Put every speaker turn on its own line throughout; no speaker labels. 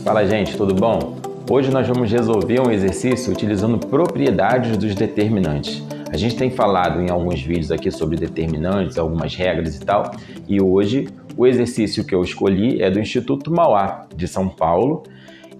Fala, gente, tudo bom? Hoje nós vamos resolver um exercício utilizando propriedades dos determinantes. A gente tem falado em alguns vídeos aqui sobre determinantes, algumas regras e tal, e hoje o exercício que eu escolhi é do Instituto Mauá de São Paulo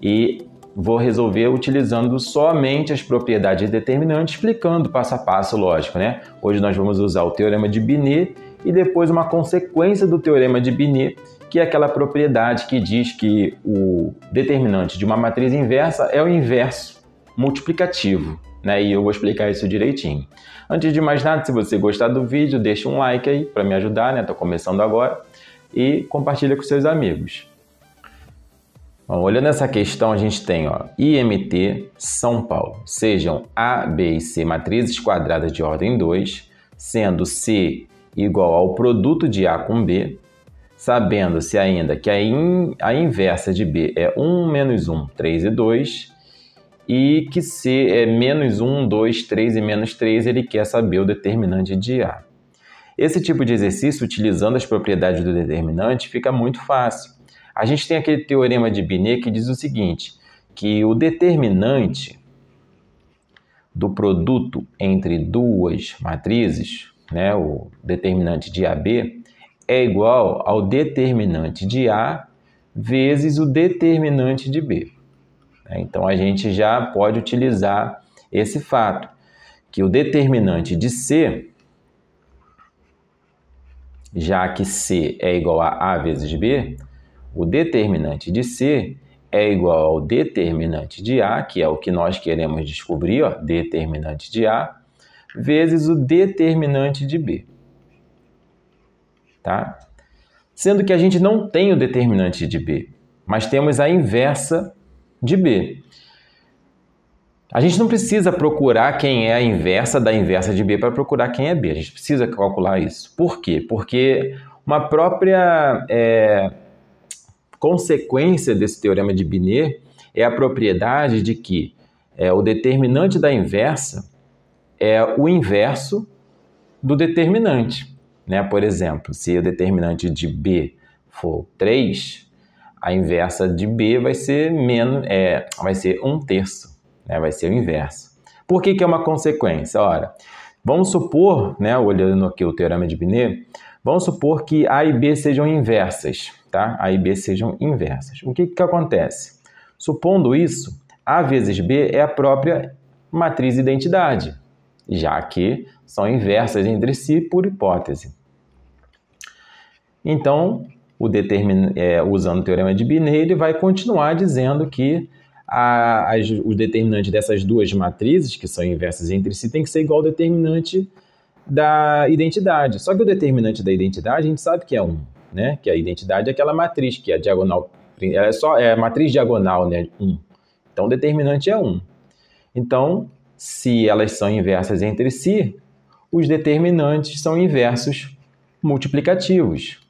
e vou resolver utilizando somente as propriedades determinantes, explicando passo a passo, lógico, né? Hoje nós vamos usar o Teorema de Binet e depois uma consequência do Teorema de Binet, que é aquela propriedade que diz que o determinante de uma matriz inversa é o inverso multiplicativo, né? E eu vou explicar isso direitinho. Antes de mais nada, se você gostar do vídeo, deixa um like aí para me ajudar, né? Tô começando agora. E compartilha com seus amigos. Bom, olhando essa questão, a gente tem IMT São Paulo. Sejam A, B e C matrizes quadradas de ordem 2, sendo C igual ao produto de A com B, sabendo-se ainda que a inversa de B é 1, menos 1, 3 e 2, e que C é menos 1, 2, 3 e menos 3, ele quer saber o determinante de A. Esse tipo de exercício, utilizando as propriedades do determinante, fica muito fácil. A gente tem aquele teorema de Binet que diz o seguinte, que o determinante do produto entre duas matrizes, né, o determinante de AB, é igual ao determinante de A vezes o determinante de B. Então, a gente já pode utilizar esse fato, que o determinante de C, já que C é igual a A vezes B, o determinante de C é igual ao determinante de A, que é o que nós queremos descobrir, determinante de A, vezes o determinante de B. Tá? Sendo que a gente não tem o determinante de B, mas temos a inversa de B. A gente não precisa procurar quem é a inversa da inversa de B para procurar quem é B. A gente precisa calcular isso. Por quê? Porque uma própria consequência desse teorema de Binet é a propriedade de que o determinante da inversa é o inverso do determinante. Né? Por exemplo, se o determinante de B for 3, a inversa de B vai ser, vai ser 1/3, né? Vai ser o inverso. Por que é uma consequência? Ora, vamos supor, né, olhando aqui o teorema de Binet, vamos supor que A e B sejam inversas. Tá? A e B sejam inversas. O que acontece? Supondo isso, A vezes B é a própria matriz identidade, já que são inversas entre si por hipótese. Então, usando o teorema de Binet, ele vai continuar dizendo que o determinante dessas duas matrizes, que são inversas entre si, tem que ser igual ao determinante da identidade. Só que o determinante da identidade a gente sabe que é 1. Né? Que a identidade é aquela matriz, que é a diagonal, é a matriz diagonal, né? 1. Então, o determinante é 1. Então, se elas são inversas entre si, os determinantes são inversos multiplicativos.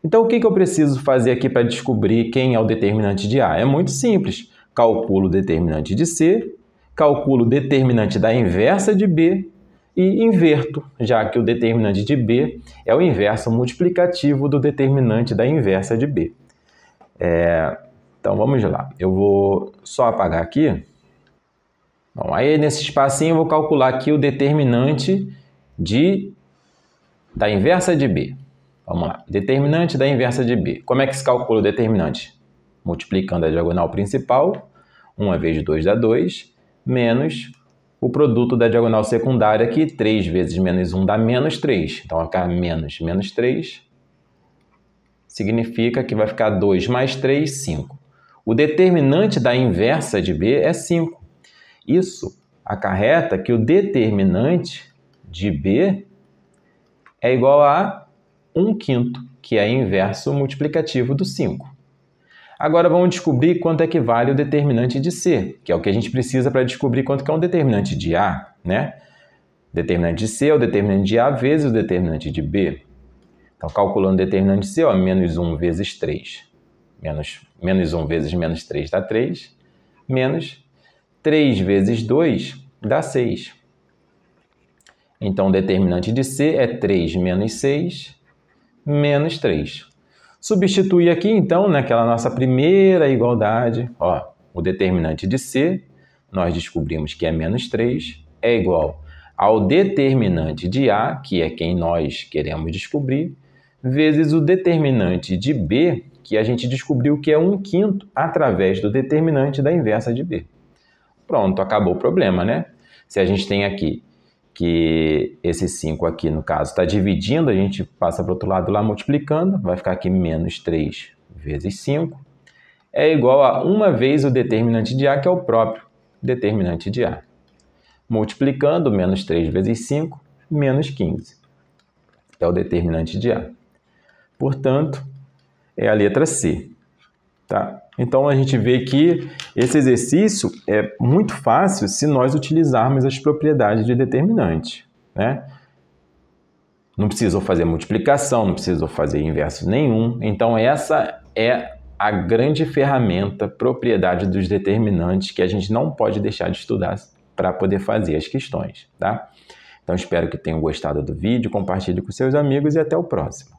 Então, o que eu preciso fazer aqui para descobrir quem é o determinante de A? É muito simples. Calculo o determinante de C, calculo o determinante da inversa de B, e inverto, já que o determinante de B é o inverso multiplicativo do determinante da inversa de B. Então, vamos lá. Eu vou só apagar aqui. Bom, aí, nesse espacinho, eu vou calcular aqui o determinante da inversa de B. Vamos lá. Determinante da inversa de B. Como é que se calcula o determinante? Multiplicando a diagonal principal, 1 vezes 2 dá 2, menos o produto da diagonal secundária aqui, 3 vezes menos 1 dá menos 3. Então, vai ficar menos 3. Significa que vai ficar 2 mais 3, 5. O determinante da inversa de B é 5. Isso acarreta que o determinante de B é igual a 1/5, que é inverso multiplicativo do 5. Agora vamos descobrir quanto é que vale o determinante de C, que é o que a gente precisa para descobrir quanto que é um determinante de A, né? O determinante de C é o determinante de A vezes o determinante de B. Então, calculando o determinante de C, menos 1 vezes 3. Menos 1 vezes menos 3 dá 3. Menos 3 vezes 2 dá 6. Então, o determinante de C é 3 menos 6 menos 3. Substituir aqui, então, naquela nossa primeira igualdade, ó, o determinante de C, nós descobrimos que é menos 3, é igual ao determinante de A, que é quem nós queremos descobrir, vezes o determinante de B, que a gente descobriu que é 1/5 através do determinante da inversa de B. Pronto, acabou o problema, né? Se a gente tem aqui que esse 5 aqui, no caso, está dividindo, a gente passa para o outro lado lá multiplicando, vai ficar aqui menos 3 vezes 5, é igual a 1 vez o determinante de A, que é o próprio determinante de A. Multiplicando, menos 3 vezes 5, menos 15. É o determinante de A. Portanto, é a letra C. Tá? Então, a gente vê que esse exercício é muito fácil se nós utilizarmos as propriedades de determinante, né? Não precisou fazer multiplicação, não precisou fazer inverso nenhum. Então, essa é a grande ferramenta, propriedade dos determinantes, que a gente não pode deixar de estudar para poder fazer as questões, tá? Então, espero que tenham gostado do vídeo, compartilhe com seus amigos e até o próximo.